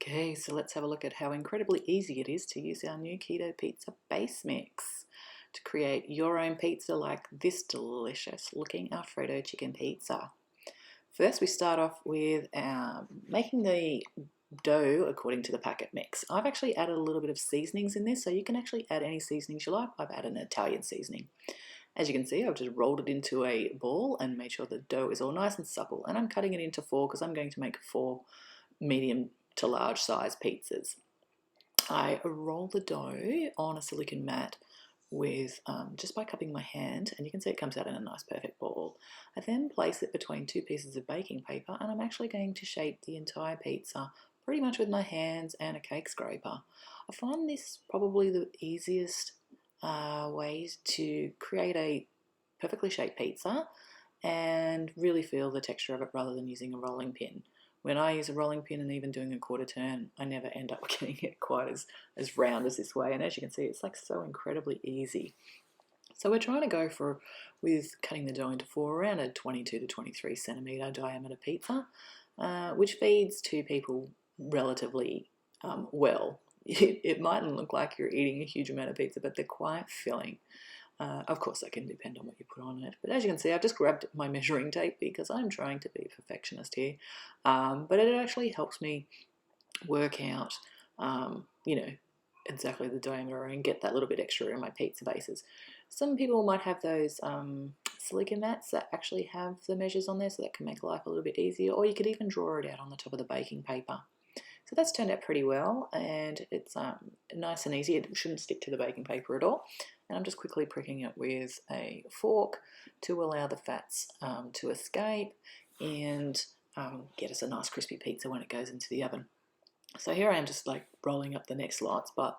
Okay, so let's have a look at how incredibly easy it is to use our new keto pizza base mix to create your own pizza like this delicious looking Alfredo chicken pizza. First, we start off with making the dough according to the packet mix. I've actually added a little bit of seasonings in this, so you can actually add any seasonings you like. I've added an Italian seasoning. As you can see, I've just rolled it into a ball and made sure the dough is all nice and supple. And I'm cutting it into four because I'm going to make 4 medium to large size pizzas. I roll the dough on a silicone mat with just by cupping my hand, and you can see it comes out in a nice perfect ball. I then place it between 2 pieces of baking paper, and I'm actually going to shape the entire pizza pretty much with my hands and a cake scraper. I find this probably the easiest way to create a perfectly shaped pizza and really feel the texture of it rather than using a rolling pin. When I use a rolling pin and even doing a quarter turn, I never end up getting it quite as round as this way. And as you can see, it's like so incredibly easy. So we're trying to go with cutting the dough into 4, around a 22 to 23 centimetre diameter pizza, which feeds 2 people relatively well. It mightn't look like you're eating a huge amount of pizza, but they're quite filling. Of course, that can depend on what you put on it. But as you can see, I've just grabbed my measuring tape because I'm trying to be a perfectionist here. But it actually helps me work out, exactly the diameter and get that little bit extra in my pizza bases. Some people might have those silicone mats that actually have the measures on there, so that can make life a little bit easier. Or you could even draw it out on the top of the baking paper. So that's turned out pretty well, and it's nice and easy. It shouldn't stick to the baking paper at all. And I'm just quickly pricking it with a fork to allow the fats to escape and get us a nice crispy pizza when it goes into the oven. So here I am just like rolling up the next lots, but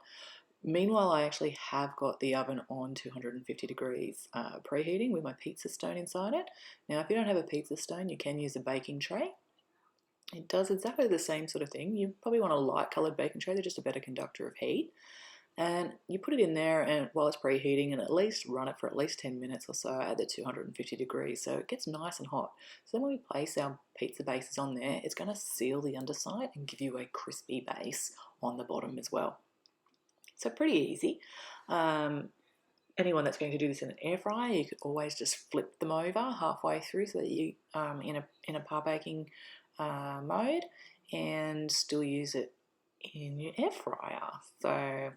meanwhile I actually have got the oven on 250 degrees preheating with my pizza stone inside it. Now if you don't have a pizza stone, you can use a baking tray. It does exactly the same sort of thing. You probably want a light coloured baking tray, they're just a better conductor of heat. And you put it in there and while it's preheating, and at least run it for at least 10 minutes or so at the 250 degrees, so it gets nice and hot. So then when we place our pizza bases on there, it's going to seal the underside and give you a crispy base on the bottom as well. So pretty easy. Anyone that's going to do this in an air fryer, you could always just flip them over halfway through so that you in a par baking mode, and still use it in your air fryer. So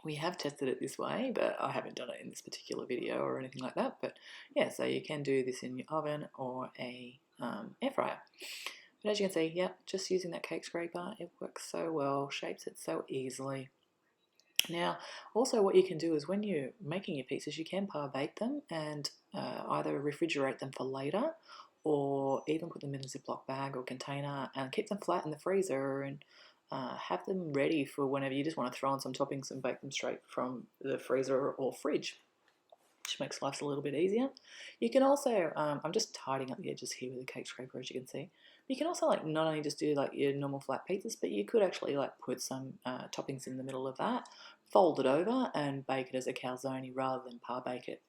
we have tested it this way, but I haven't done it in this particular video or anything like that. But yeah, so you can do this in your oven or a air fryer. But as you can see, yeah, just using that cake scraper, it works so well, shapes it so easily. Now, also what you can do is when you're making your pizzas, you can par bake them and either refrigerate them for later or even put them in a Ziploc bag or container and keep them flat in the freezer and have them ready for whenever you just want to throw on some toppings and bake them straight from the freezer or fridge, which makes life a little bit easier. You can also, I'm just tidying up the edges here with a cake scraper, as you can see. You can also like not only just do like your normal flat pizzas, but you could actually like put some toppings in the middle of that, fold it over and bake it as a calzone rather than par bake it.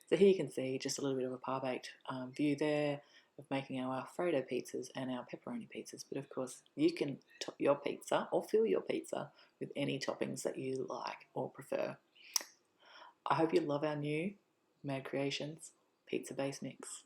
So here you can see just a little bit of a par baked view there of making our Alfredo pizzas and our pepperoni pizzas. But of course you can top your pizza or fill your pizza with any toppings that you like or prefer. I hope you love our new Mad Creations pizza base mix.